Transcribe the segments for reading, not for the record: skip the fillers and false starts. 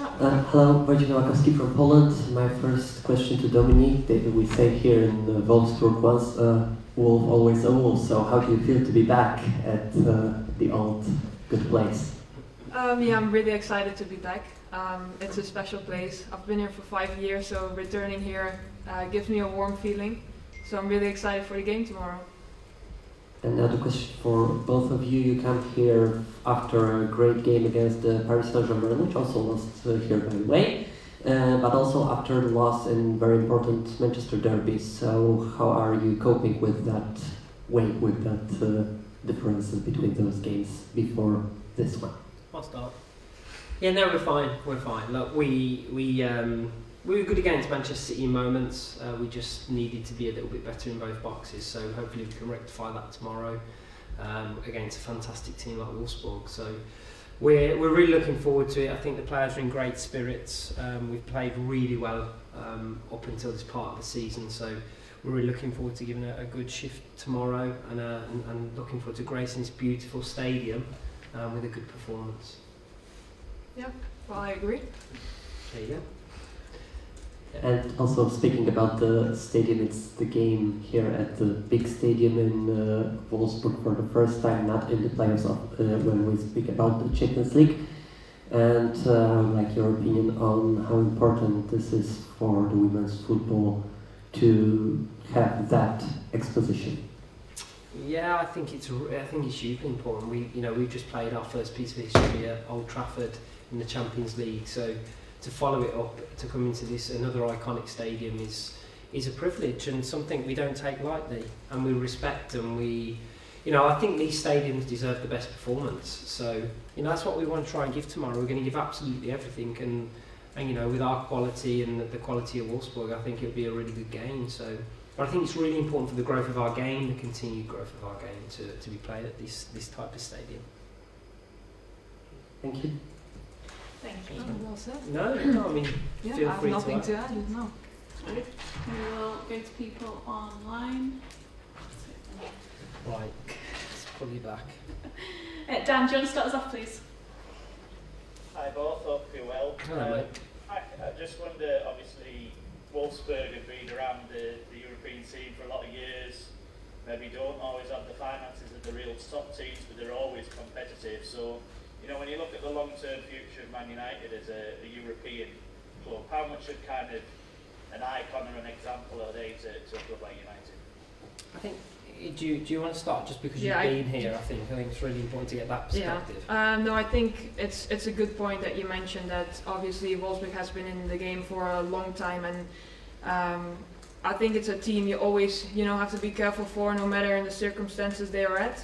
Hello, Wojciech Nowakowski from Poland. My first question to Dominique. We say here in Wolfsburg, once a wolf, always a wolf. So how do you feel to be back at the old good place? Yeah, I'm really excited to be back. It's a special place. I've been here for 5 years, so returning here gives me a warm feeling. So I'm really excited for the game tomorrow. Another question for both of you. You come here after a great game against the Paris Saint-Germain, which also lost here by the way, but also after the loss in very important Manchester derby. So how are you coping with that weight, with that differences between those games before this one? I'll start. Yeah, no, we're fine. We're fine. Look, we were good against Manchester City in moments. We just needed to be a little bit better in both boxes. So hopefully we can rectify that tomorrow against a fantastic team like Wolfsburg. So we're really looking forward to it. I think the players are in great spirits. We've played really well up until this part of the season. So we're really looking forward to giving a good shift tomorrow and looking forward to gracing this beautiful stadium with a good performance. Yeah, well, I agree. There you go. And also speaking about the stadium, it's the game here at the big stadium in Wolfsburg for the first time, not in the playoffs when we speak about the Champions League. And like your opinion on how important this is for the women's football to have that exposition. Yeah, I think it's hugely important. We've just played our first piece of history at Old Trafford in the Champions League, so to follow it up, to come into this another iconic stadium is a privilege and something we don't take lightly, and we respect, and I think these stadiums deserve the best performance. So that's what we want to try and give tomorrow. We're going to give absolutely everything, and with our quality and the quality of Wolfsburg, I think it'll be a really good game. So, but I think it's really important for the growth of our game, the continued growth of our game, to be played at this type of stadium. Thank you. Thank you. Well said. No, I mean, Yeah, feel I have free nothing to to add. No. Good. We will go to people online. Right, let's pull you back. Dan, do you want to start us off, please? Hi both, hope you're well. Hello, mate. I just wonder, obviously, Wolfsburg have been around the European scene for a lot of years. Maybe don't always have the finances of the real top teams, but they're always competitive. So, when you look at the long-term future of Man United as a European club, how much of kind of an icon or an example are they to a club like United? I think, do you want to start just because Yeah, you've been here? I think it's really important to get that perspective. Yeah. No, I think it's a good point that you mentioned that obviously Wolfsburg has been in the game for a long time, and I think it's a team you always have to be careful for, no matter in the circumstances they are at.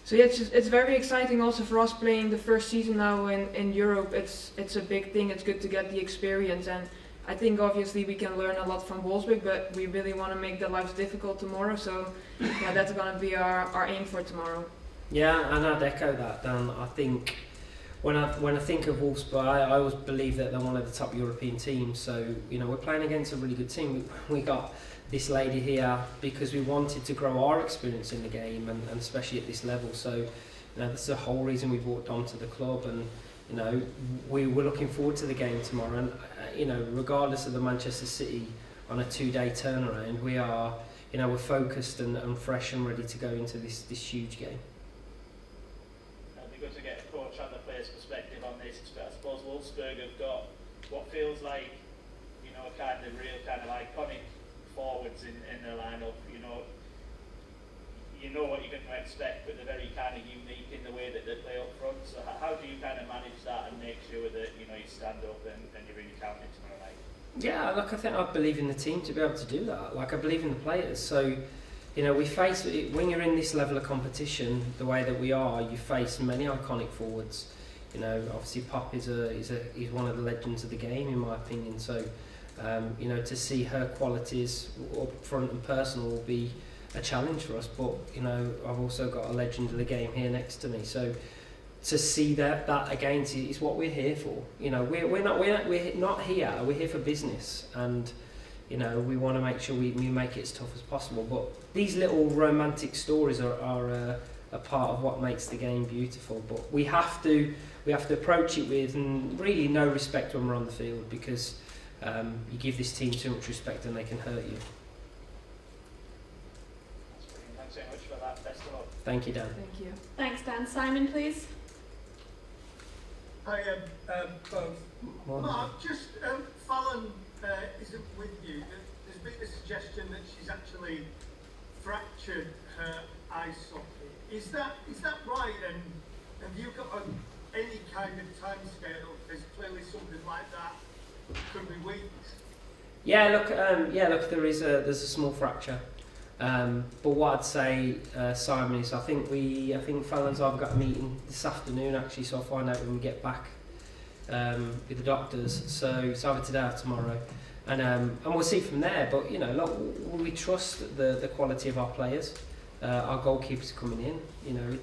So yeah, it's very exciting also for us playing the first season now in Europe. It's a big thing. It's good to get the experience, and I think obviously we can learn a lot from Wolfsburg, but we really want to make their lives difficult tomorrow. So yeah, that's going to be our aim for tomorrow. Yeah, and I'd echo that, Dan. I think when I think of Wolfsburg, I always believe that they're one of the top European teams. So we're playing against a really good team. We got this lady here because we wanted to grow our experience in the game, and especially at this level. So that's the whole reason we brought Dom to the club, and we were looking forward to the game tomorrow. And regardless of the Manchester City on a 2-day turnaround, we are we're focused and fresh and ready to go into this huge game. It'd be good to get a coach and the player's perspective on this. I suppose Wolfsburg have got what feels like a kind of real kind of iconic forwards in their lineup. You know what you're going to expect, but they're very kind of unique in the way that they play up front. So how do you kind of manage that and make sure that you stand up and you're really counting tomorrow night? Yeah, look, I think I believe in the team to be able to do that. Like, I believe in the players. So we face, when you're in this level of competition the way that we are, you face many iconic forwards. Obviously Pop is one of the legends of the game, in my opinion. So to see her qualities up front and personal will be a challenge for us, but I've also got a legend of the game here next to me, so to see that against is what we're here for. We're not here, we're here for business, and we want to make sure we make it as tough as possible. But these little romantic stories are a part of what makes the game beautiful. But we have to approach it with really no respect when we're on the field, because you give this team too much respect and they can hurt you. That's brilliant. Thanks so much for that. Best of luck. Thank you, Dan. Thank you. Thanks, Dan. Simon, please. Hi, both. Mark, just Fallon isn't with you. There's been a suggestion that she's actually fractured her eye socket. Is that right? And have you got any kind of timescale? There's clearly something like that. Could be weeks. Yeah, look, there's a small fracture. But what I'd say, Simon, is I think Fallon's either got a meeting this afternoon actually, so I'll find out when we get back with the doctors. So it's either today or tomorrow, and we'll see from there. But look, we trust the quality of our players. Our goalkeeper's coming in.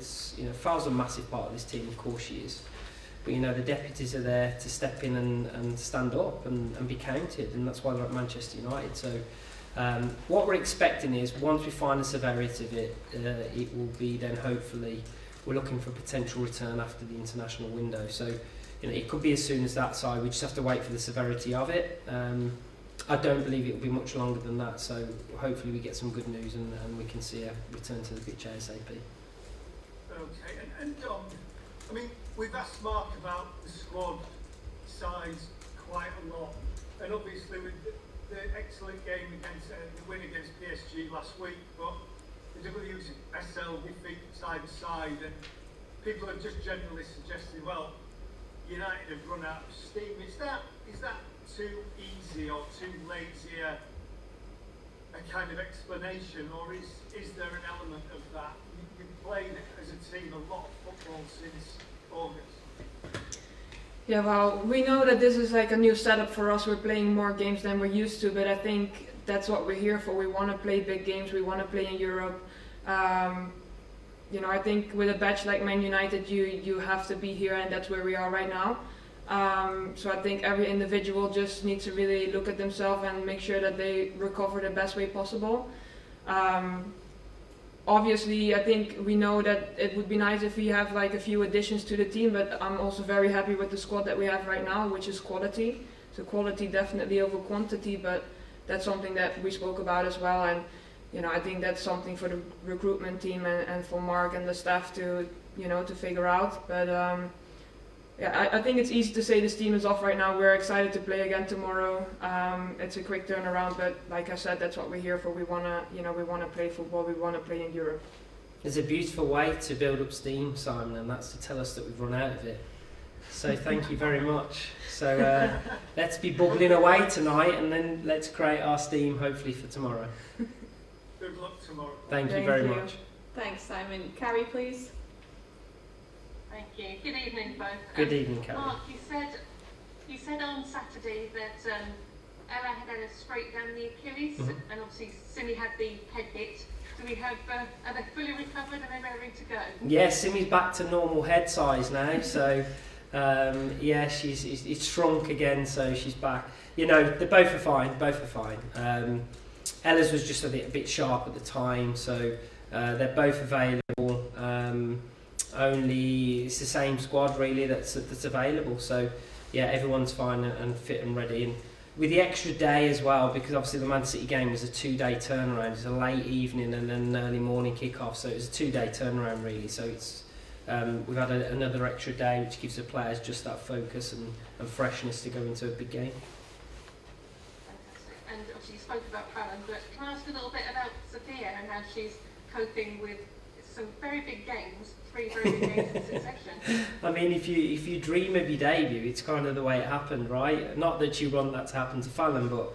Fallon's a massive part of this team, of course she is. But the deputies are there to step in and stand up and be counted, and that's why they're at Manchester United. So what we're expecting is, once we find the severity of it, it will be then hopefully we're looking for potential return after the international window. So it could be as soon as that side. We just have to wait for the severity of it. I don't believe it will be much longer than that. So hopefully we get some good news and we can see a return to the pitch ASAP. Okay, and I mean, we've asked Mark about the squad size quite a lot, and obviously with the excellent game against the win against PSG last week, but the WSL defeat side to side, and people are just generally suggesting, well, United have run out of steam. Is that too easy or too lazy a kind of explanation, or is there an element of that? You've played as a team a lot of football since August. Yeah, well, we know that this is like a new setup for us. We're playing more games than we're used to, but I think that's what we're here for. We want to play big games. We want to play in Europe. I think with a badge like Man United, you have to be here, and that's where we are right now. So I think every individual just needs to really look at themselves and make sure that they recover the best way possible. Obviously, I think we know that it would be nice if we have like a few additions to the team, but I'm also very happy with the squad that we have right now, which is quality. So quality definitely over quantity, but that's something that we spoke about as well. And I think that's something for the recruitment team and for Marc and the staff to figure out. But I think it's easy to say this team is off right now. We're excited to play again tomorrow. It's a quick turnaround, but like I said, that's what we're here for. We wanna play football. We wanna play in Europe. There's a beautiful way to build up steam, Simon, and that's to tell us that we've run out of it. So thank you very much. So let's be bubbling away tonight, and then let's create our steam hopefully for tomorrow. Good luck tomorrow. Thank you very much. Thanks, Simon. Carrie, please. Thank you. Good evening, both. Good evening, Carrie. Marc, you said on Saturday that Ella had a scrape down the Achilles, and obviously Simi had the head hit. Do we have? Are they fully recovered? Are they ready to go? Yeah, Simi's back to normal head size now. So it's shrunk again. So she's back. They both are fine. Ella's was just a bit sharp at the time. So they're both available. Only it's the same squad really that's available. So yeah, everyone's fine and fit and ready. And with the extra day as well, because obviously the Man City game was a 2-day turnaround. It's a late evening and then an early morning kick-off, so it was a 2-day turnaround really. So it's we've had another extra day, which gives the players just that focus and freshness to go into a big game. Fantastic. And obviously you spoke about Fallon, but can I ask a little bit about Sophia and how she's coping with some very big games, 3 very big games in succession? I mean, if you dream of your debut, it's kind of the way it happened, right? Not that you want that to happen to Fallon, but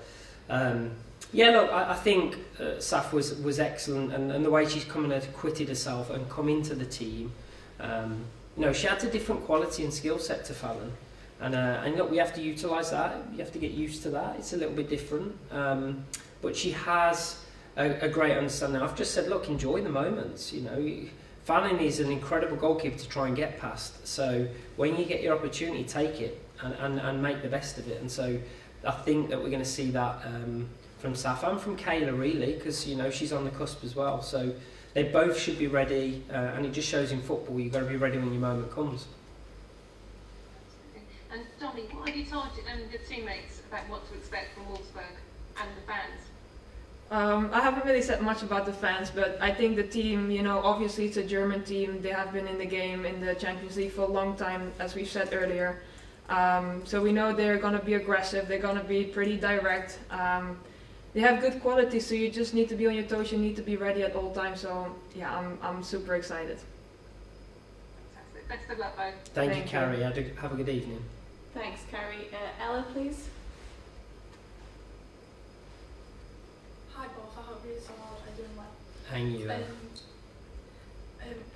look, I think Saf was excellent, and the way she's come and acquitted herself and come into the team. She had a different quality and skill set to Fallon, and look, we have to utilise that. You have to get used to that. It's a little bit different, but she has a great understanding. I've just said, look, enjoy the moments. Fallon is an incredible goalkeeper to try and get past. So when you get your opportunity, take it and make the best of it. And so I think that we're going to see that from Saf and from Kayla really, because she's on the cusp as well. So they both should be ready, and it just shows in football you've got to be ready when your moment comes. And Dominique, what have you told your teammates about what to expect from Wolfsburg and the fans? I haven't really said much about the fans, but I think the team, obviously it's a German team. They have been in the game in the Champions League for a long time, as we said earlier. So we know they're going to be aggressive. They're going to be pretty direct. They have good quality, so you just need to be on your toes. You need to be ready at all times. So yeah, I'm super excited. Fantastic. Best of luck, both. Thank you, Carrie. Have a good evening. Thanks, Carrie. Ella, please. Hi both, I hope you're doing well. And you.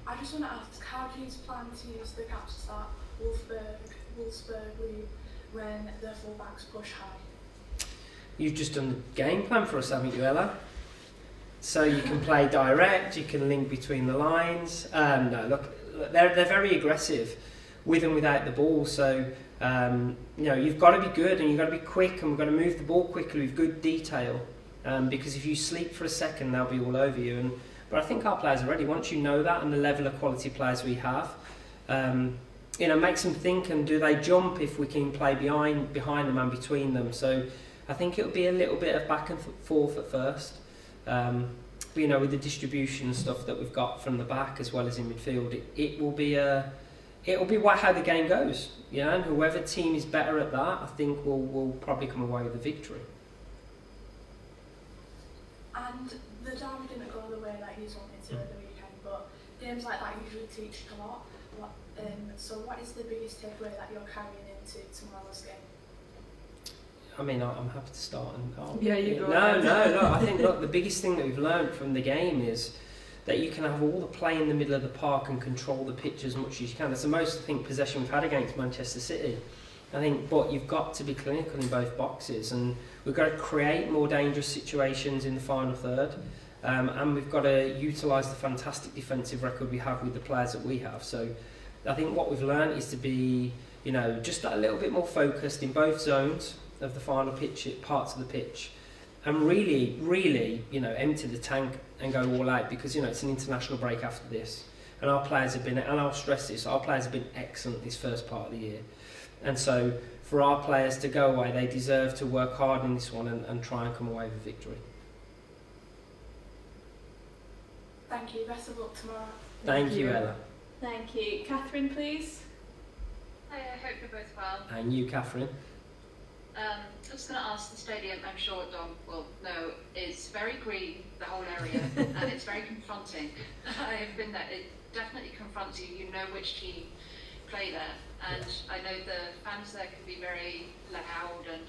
I just want to ask, how do you plan to use the gaps to start Wolfsburg when the fullbacks push high? You've just done the game plan for us, haven't you, Ella? So you can play direct, you can link between the lines. No, look, they're very aggressive with and without the ball. So you've got to be good and you've got to be quick, and we've got to move the ball quickly with good detail. Because if you sleep for a second, they'll be all over you. But I think our players are ready. Once you know that and the level of quality players we have, makes them think, and do they jump if we can play behind them and between them. So I think it'll be a little bit of back and forth at first. With the distribution and stuff that we've got from the back as well as in midfield, it will be how the game goes. And whoever team is better at that, I think will probably come away with the victory. And the derby didn't go the way that you wanted to at the weekend, but games like that usually teach a lot. So what is the biggest takeaway that you're carrying into tomorrow's game? I mean, I'm happy to start. You go. No. I think the biggest thing that we've learned from the game is that you can have all the play in the middle of the park and control the pitch as much as you can. That's the most, possession we've had against Manchester City. But you've got to be clinical in both boxes, and we've got to create more dangerous situations in the final third, and we've got to utilise the fantastic defensive record we have with the players that we have. So I think what we've learned is to be, just a little bit more focused in both zones of the final pitch, parts of the pitch, and really, empty the tank and go all out, because it's an international break after this, and our players have been, and I'll stress this, our players have been excellent this first part of the year. And so for our players to go away, they deserve to work hard in this one and try and come away with victory. Thank you. Best of luck tomorrow. Thank you, Ella. Thank you. Catherine, please. Hi, I hope you're both well. And you, Catherine. I was going to ask, the stadium, I'm sure Dom will know, is very green, the whole area, and it's very confronting. I have been there. It definitely confronts you. You know which team play there. And I know the fans there can be very loud and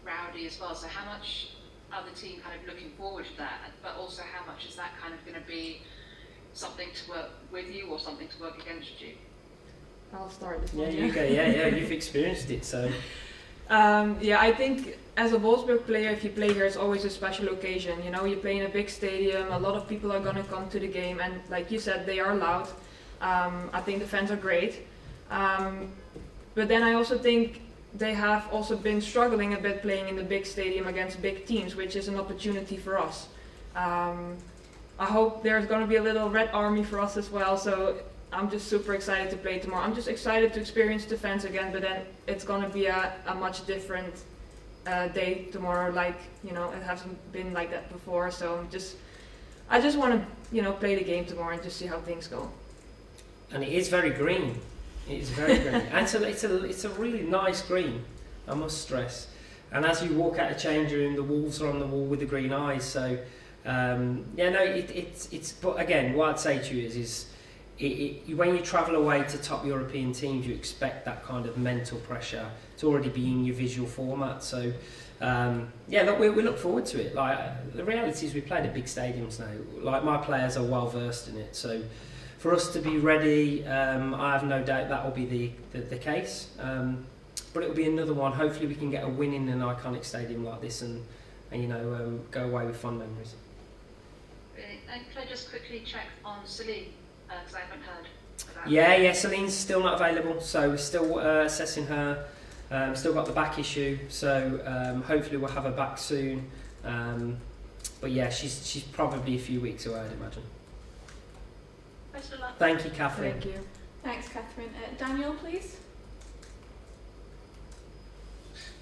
rowdy as well. So how much are the team kind of looking forward to that? But also how much is that kind of going to be something to work with you or something to work against you? I'll start this Yeah, one. you go. Yeah, you've experienced it, so. I think as a Wolfsburg player, if you play here, it's always a special occasion. You play in a big stadium, a lot of people are going to come to the game, and like you said, they are loud. I think the fans are great. But then I also think they have also been struggling a bit playing in the big stadium against big teams, which is an opportunity for us. I hope there's going to be a little red army for us as well, so I'm just super excited to play tomorrow. I'm just excited to experience the fans again, but then it's going to be a much different day tomorrow, it hasn't been like that before, so I just want to, play the game tomorrow and just see how things go. And it is very green. It is very green. And it's a really nice green, I must stress. And as you walk out the change room, the wolves are on the wall with the green eyes. So, it's. But again, what I'd say to you is when you travel away to top European teams, you expect that kind of mental pressure to already be in your visual format. So, we look forward to it. The reality is we played at big stadiums now. My players are well versed in it. So, for us to be ready, I have no doubt that will be the case. But it will be another one. Hopefully we can get a win in an iconic stadium like this and go away with fun memories. Really? And could I just quickly check on Celine, because I haven't heard about her. Yeah, Celine's still not available, so we're still assessing her. Still got the back issue, so hopefully we'll have her back soon. But yeah, she's probably a few weeks away, I'd imagine. Best of luck. Thank you, Catherine. Thank you. Thanks, Catherine. Daniel, please.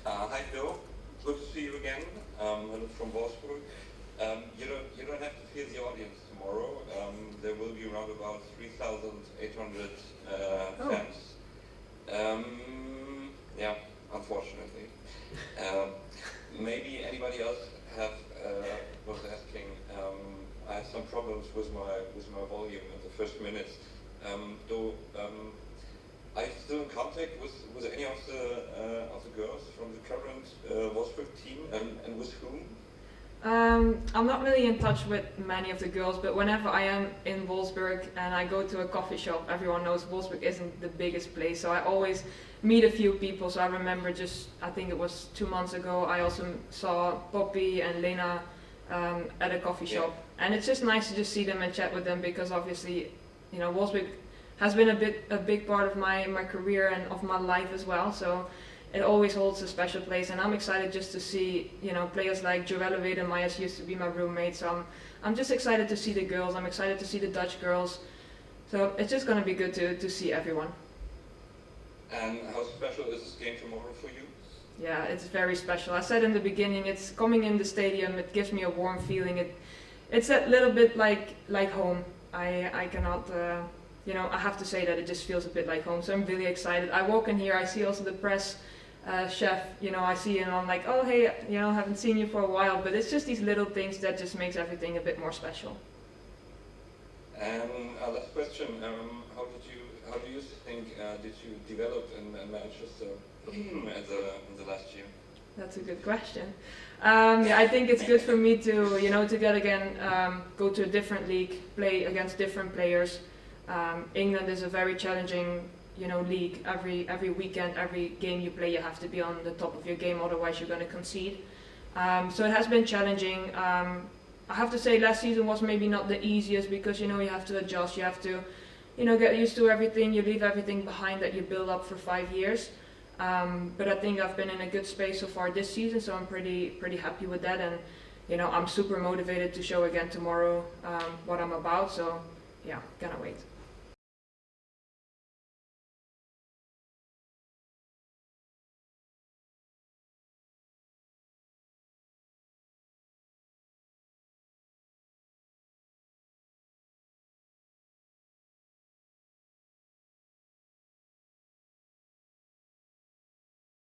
Hi, Bill. Good to see you again. Hello from Wolfsburg. You don't have to fear the audience tomorrow. There will be around about 3,800 fans. Yeah, unfortunately. Maybe anybody else was asking. I had some problems with my volume in the first minutes. Though are you still in contact with any of the girls from the current Wolfsburg team, and with whom? I'm not really in touch with many of the girls, but whenever I am in Wolfsburg and I go to a coffee shop, everyone knows Wolfsburg isn't the biggest place, so I always meet a few people. So I remember I think it was 2 months ago, I also saw Poppy and Lena at a coffee shop, and it's just nice to just see them and chat with them, because obviously, Wolfsburg has been a big part of my career and of my life as well. So it always holds a special place, and I'm excited just to see, players like Joelle Wedemeyer used to be my roommate. So I'm just excited to see the girls. I'm excited to see the Dutch girls. So it's just going to be good to see everyone. And how special is this game tomorrow for you? Yeah, it's very special. I said in the beginning, it's coming in the stadium. It gives me a warm feeling. It's a little bit like home. I cannot. I have to say that it just feels a bit like home. So I'm really excited. I walk in here. I see also the press. Chef, I see and I'm like, oh hey, haven't seen you for a while, but it's just these little things that just makes everything a bit more special. And last question, how do you think did you develop in Manchester in the last year? That's a good question. I think it's good for me to get again, go to a different league, play against different players. England is a very challenging league. Every weekend, every game you play, you have to be on the top of your game, otherwise you're going to concede. So it has been challenging. I have to say last season was maybe not the easiest, because you have to adjust, you have to get used to everything, you leave everything behind that you build up for 5 years. But I think I've been in a good space so far this season, so I'm pretty happy with that, and I'm super motivated to show again tomorrow what I'm about. So yeah, cannot wait.